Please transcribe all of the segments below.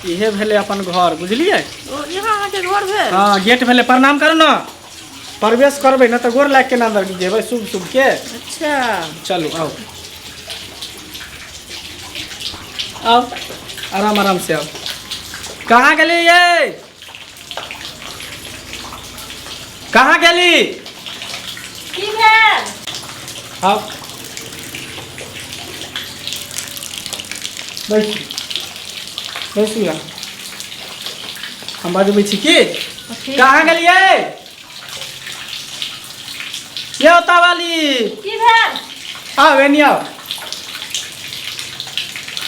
इहे भेले अपन घर बुझलिए। यहाँ के घर भेल। हाँ गेट भेले। प्रणाम करू ना, प्रवेश करबे ना तो गोर लाग के अंदर जेबै शुभ शुभ के। अच्छा चलू आओ आओ आराम आराम से आओ। कहाँ गेली ये, कहाँ गेली? की भेल? आओ बैसू बैसू यहाँ हम बाजबै छी की। कहाँ गेलिए ये होता वाली? की भेल? आओ एनी आओ।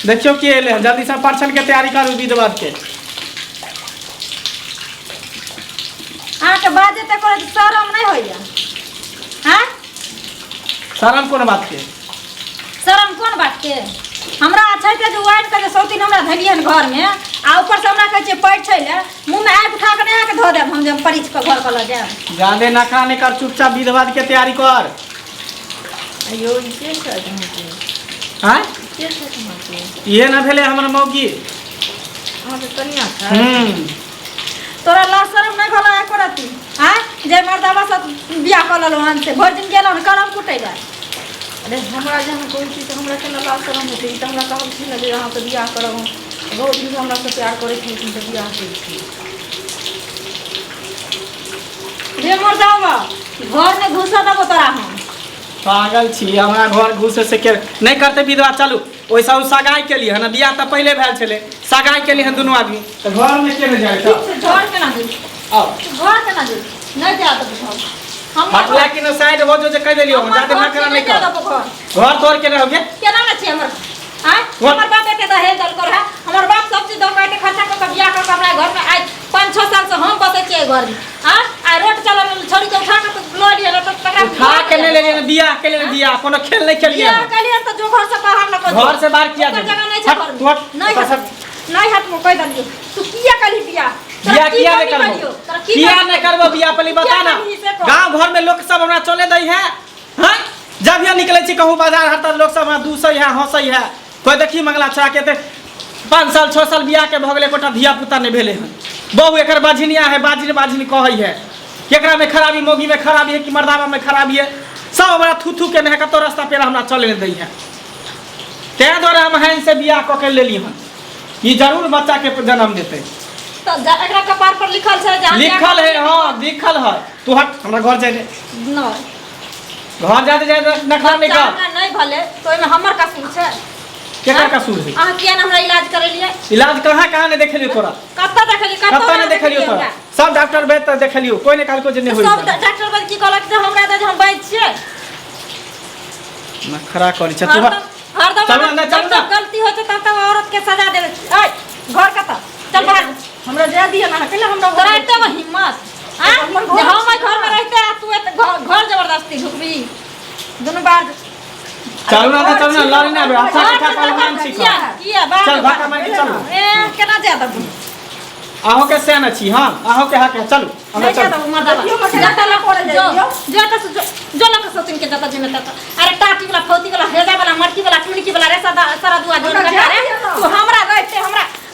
देखियो की एले जल्दी से परछन के तैयारी करू विधवाद के। अहाँके बाजे तक करे शरम नहीं होइया? हैं? शरम कोन बात के? शरम कोन बात के? हमरा अच्छा के जो वाइन के सौतीन हमरा धलियन घर में आ ऊपर से हमरा कहै छै पैठ छै ले मुंह में आइ उठा के नहीं आके धो देब हम जब परिच के घर कल जाए। जादे नखरा नहीं कर, चुपचाप विधवाद के तैयारी कर। अयो ई के छै तुमके? हां के छै तुमके? ये ना भेले हमर मौगी। हां तो कनिया छै। तोरा ला शरम नहीं भला एको रती? हैं जे मर्दावा से बियाह कर ललो हम से भर दिन गेलो करम कुटै ले। अरे हमरा जहाँ कोई चीज हमरा के ला शरम होते ई त हमरा कहब छी ना जे यहाँ पे बियाह करब बहुत दिन से हमरा से प्यार करे छी तुम से बियाह करै छी। रे मर्दावा घर में घुसा देबो तोरा हम। पागल छी, हमरा घर घुसे से के नहीं करते विधवा। चलू ओइसा सगाई के लिए है ना, बियाह तो पहले भेल छले, सगाई के लिए दोनों आदमी तो घर में के न जाए। घर के ना दे आओ घर के ना दे नहीं जा दो हम हटला कि न साइड हो जो कह देलियो जादे ना करा नहीं कर। घर तोड़ के रहोगे केना ना छै हमर? हैं हमर बाप के दहेज दल कर है हमर बाप सब चीज दल के खर्चा कर बियाह कर हमरा घर में आज 5-6 साल से हम बसे छिए घर में। हां आ रोड चला छोड़ी के उठा के लो लिया तो तकरा उठा के ले लेलिए बियाह के लिए बियाह कोनो खेल नहीं खेलिए। बियाह के लिए तो जो घर से बाहर न कर घर से बाहर किया जगह नहीं छै घर में। नहीं हाथ में कह दलिए तू किया कली बियाह बियाह किया नहीं करबो? किया नहीं करबो बियाह पहले बता ना। गांव घर में लोग सब हमरा चले दई है। हां जब यहाँ निकले छी कहूँ बाजार हर तर लोग सब हमरा दूसई है हंसई है। कोई देखी मंगला छोड़ा के 5 साल 6 साल बियाह के भगले कोटा धिया पुता नहीं भेले हैं। बहु एकर बाझिनिया है बाझिन बाझिन कहई है। केकरा में खराबी मौगी में खराबी है कि मर्दावा में खराबी है सब हमरा थू थू के नहीं कतो रास्ता पे हमरा चले नहीं दई है। ते द्वारा हम हैं से बियाह क के लेली हन ई जरूर बच्चा के जन्म देते। तो एकरा कपार पर लिखल छै जे लिखल है। हां लिखल है। तू हट हमरा घर जाए न घर जाते जाए नखरा नहीं कर। नहीं भले तो एमे हमर कसूर छै? केकर कसूर है? अहाँ किया न हमरा इलाज करेलिए? इलाज कहाँ ने देखलियो तोरा? कत्ता देखलिए कत्ता ने देखलियो तोरा? सब डॉक्टर बैठ त देखलियो कोई ने कहलको जे नहीं होई। सब डॉक्टर बैठ की कहलक जे हमरा दे हम बैठ छिए नखरा करी छ तू। हरदम जब गलती हो तब तब औरत के सजा देवे। ए घर कत्ता चल बाहर हमरा दे दिया ना कहले हमरा डराते में हिम्मत। हां हम घर में रहते तू घर जबरदस्ती ढुकबी दोनों बार। चल ना लड़ी ना बे अच्छा अच्छा पहलवान सीख किया बात चल भाका मार के चल। ए केना जादा आहो के सेना छी। हां आहो के हाके चलू हमरा चल जाता ला पड़े जाइयो जो लक सोचिन के जाता जिमे तक। अरे टाटी वाला फौती वाला हेजा वाला मटकी वाला टुनकी वाला रे सारा दुआ जोड़ के रे तू हमरा रहते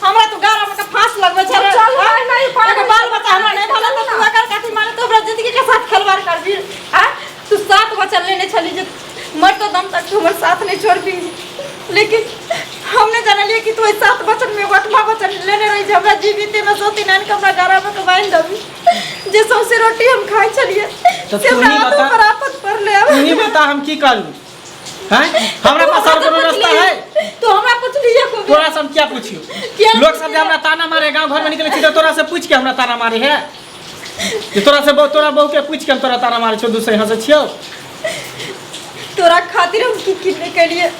हमरा तू गारा में फांस लगबे छै। नहीं एगो बाल बच्चा हमरा नहीं भला तो तू अगर काठी मारे तो हमरा जिंदगी के साथ खिलवाड़ करबी। हां तू 7 बच्चा लेने छली जे मर तो दम तक तुम्हारे साथ नहीं छोड़बी। लेकिन हमने जान लिया कि तू 7 बच्चन में 8वां बच्चन लेने रही झगड़ा जीवित में सोती नान के हमरा गारा में कबाइन दबी जे सौसे रोटी हम खाई छलिए तो तू ही बता बराबर पर ले तू ही बता हम की करू? हैं हमरा पास और कोनो रास्ता है? तो हमरा पूछ लीजिए को तोरा से हम क्या पूछियो? लोग सब हमरा ताना मारे गांव घर में निकले छी तो तोरा से पूछ के हमरा ताना मारे है कि तोरा से तोरा बहु के पूछ के तोरा ताना मारे छो दूसरे हंसे छियो? तोरा खातिर हम की किने के लिए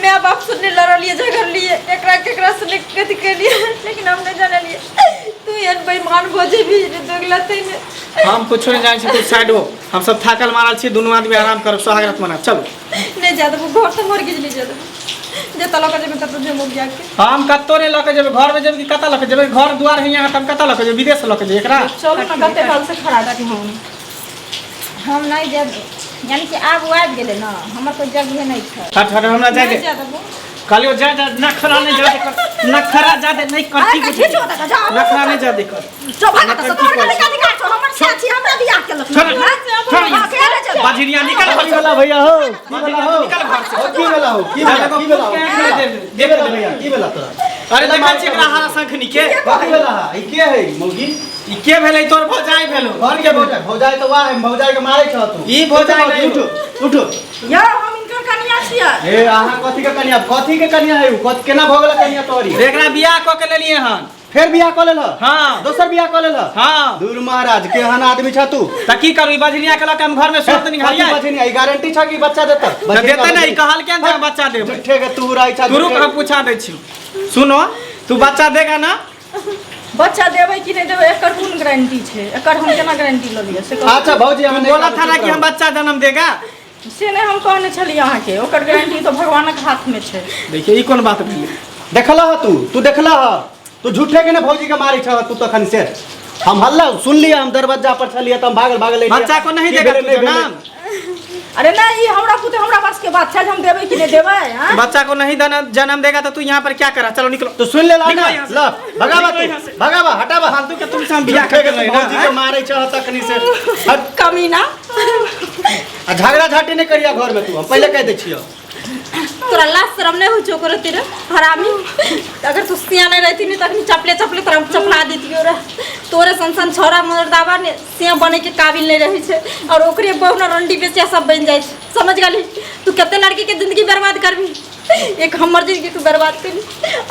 मैं बाप सुनने लड़लिए झगड़ लिए एकरा सुने कथि के लिए। लेकिन हमने जान लिए तू एन बेईमान भोजे भी दोगलते ने हम कुछ नहीं जाने छी। तू साइड हो हम सब थाकल मारल छी दोनों आदमी आराम कर सुहागरात मना चलो। नहीं जा दो घर से मर गिज ले जा दो जे तला के जेबे कत जे मुक जाके हम कत्तो ने लके जेबे घर में जेबे कि कता लके जेबे घर दुआर है यहाँ तब कता लके जेबे विदेश लके जे एकरा। चलो ना कते काल से खड़ा कर हम नहीं जा यानी कि आब आबि गेले ना हमर कोई जगह नहीं छै। हट हट हमरा जाय दे कालियो जा जा नखरा नहीं जा कर नखरा जा दे नहीं करती कुछ नखरा नहीं जा दे कर जो भागा तो तोर का निकाल छो हमर साथी हमरा बियाह केलक बाजिनिया निकल की वाला भैया हो निकल घर से की वाला हो दे भैया की वाला तोरा अरे देखा छी एकरा हरा शंखनी के की वाला ई के है मौगी ई के भेलै तोर भौजाई भेलो घर के भौजाई तो वाह भौजाई के मारे छ तू ई भौजाई नहीं उठो या हम इनकर कन्या छियै ए आहा कथी के कन्या है कत केना भ गेल कन्या तोरी एकरा बियाह क के लेलिए हन फिर बियाह क लेल हां दोसर बियाह क लेल हां दूर महाराज केहन आदमी छ तू त की करू ई बाजिनिया के लक हम घर में सोत नहीं हरिया बचनी गारंटी छ कि बच्चा देता देते नहीं कहल के अंदर बच्चा देबे ठीक है तू रही छ गुरु का पूछा दे छी सुनो तू बच्चा देगा ना बच्चा देबै कि नहीं देबै एकर कोन गारंटी छै एकर हम केना गारंटी ल लियै से अच्छा भौजी हम बोला था ना कि हम बच्चा जन्म देगा से नहीं हम कहने छलिए अहाँ के ओकर गारंटी तो भगवानक हाथ में छै देखिए ई कोन बात भेलै देखला तू देखला तू झूठे के ना भौजी के मारी छ तू तखन से हम हल्ला सुन लिया हम दरवाजा पर छलिए त हम भागल बच्चा को नहीं देगा तू जन्म अरे नहीं हमरा पुते हमरा बस के बात छै हम देबै कि नहीं देबै हां बच्चा को नहीं जन्म देगा तो तू यहाँ पर क्या करा चलो निकलो तो सुन ले ला ल भगावा हटावा फालतू के तुमसे हम बियाह कर रहे भौजी के मारे छ तखनी से कमीना आ झगड़ा झाटी नहीं करिया घर में तू हम पहले कह दे छियो तोरा लाज शरम नहीं हो चोकर तेरे हरामी अगर तू सिया नहीं रहती नहीं तखनी चपले तोरा चपला देती रे तोरे संसन छोरा मर्दावा ने सिया बने के काबिल नहीं रही छे और ओकरे बहु न रंडी बेचिया सब बन जाय समझ गली तू कते लड़की के जिंदगी बर्बाद करबी एक हमर जिंदगी तू बर्बाद करली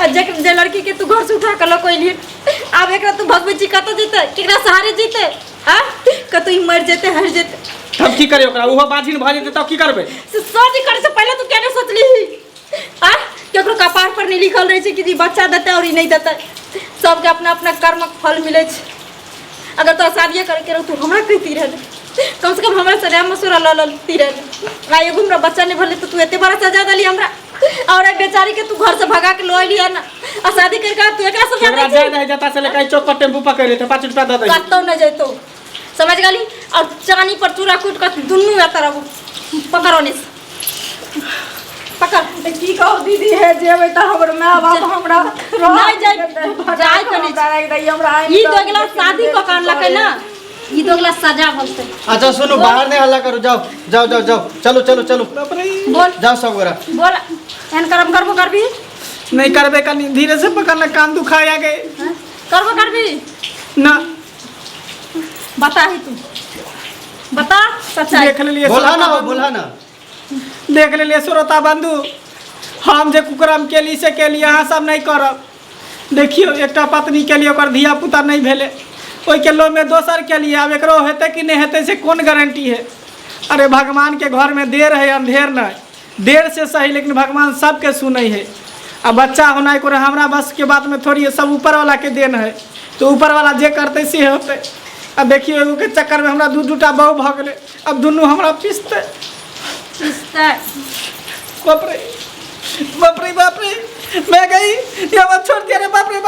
आ जे लड़की के तू घर से उठा के लको लिए अब एकरा तू भगवती कत जीते केकरा सहारे जीते हां कतई मर जेते हर जेते तब की करे ओकरा ओहो बाजिन भ जेते तब की करबे शादी करे से पहले तू केने सोचली हां केकरो कपार पर नहीं लिखल रहे छै कि जी बच्चा देते और ई नहीं देते सबके अपना अपना कर्मक फल मिले छै अगर तो शादी करे के तू हमरा कहती रहे कम से कम हमरा से राम मसूरा ल लती रहे आ एगो हमरा बच्चा नहीं भले तो तू एते बड़ा सजा दली हमरा और एक बेचारी के तू घर से भगा के लो लिया ना आ शादी करके तू एकरा सब एकरा जाय नहीं जाता से लेके चौक पर टेम्पू पकड़ लेते 5 रुपया दे दे कतो न जइतो समझ गली और चानी पर चूरा कूट के दुन्नु या तरह पकड़ो ने पकड़ की कहो दीदी है जेबै त हमर माय बाप हमरा नहीं जाय कनी ई दोगला शादी को कान लकै ना ई दोगला सजा बोलते अच्छा सुनो बाहर नहीं हल्ला करो जाओ चलो बोल जाओ सब गोरा बोल एन करबो करबी नहीं करबे कनी धीरे से पकड़ना कान दुखाया गए करबी ना बता ही तू बता सच्चाई देख ले बोला ना देख ले श्रोता बंधु हम जे कुकरम केली से केली अहाँ सब नहीं करब देखियो एकटा पत्नी के लिए ओकर धिया पुता नहीं भेले ओई के लो में दोसर के लिए अब एकरो हेते कि नहीं हेते से कौन गारंटी है अरे भगवान के घर में देर है अंधेर नहीं देर से सही लेकिन भगवान सबके सुनै है अब बच्चा होना को हमरा बस के बात में थोड़ी है सब ऊपर वाला के देन है तो ऊपर वाला जे करते से होते अब देखियो एगो के चक्कर में हमरा दूटा बहू भ गेले अब दुनू हमरा पिसते बाप रे मैं गई ये मत छोड़ दिया रे बाप रे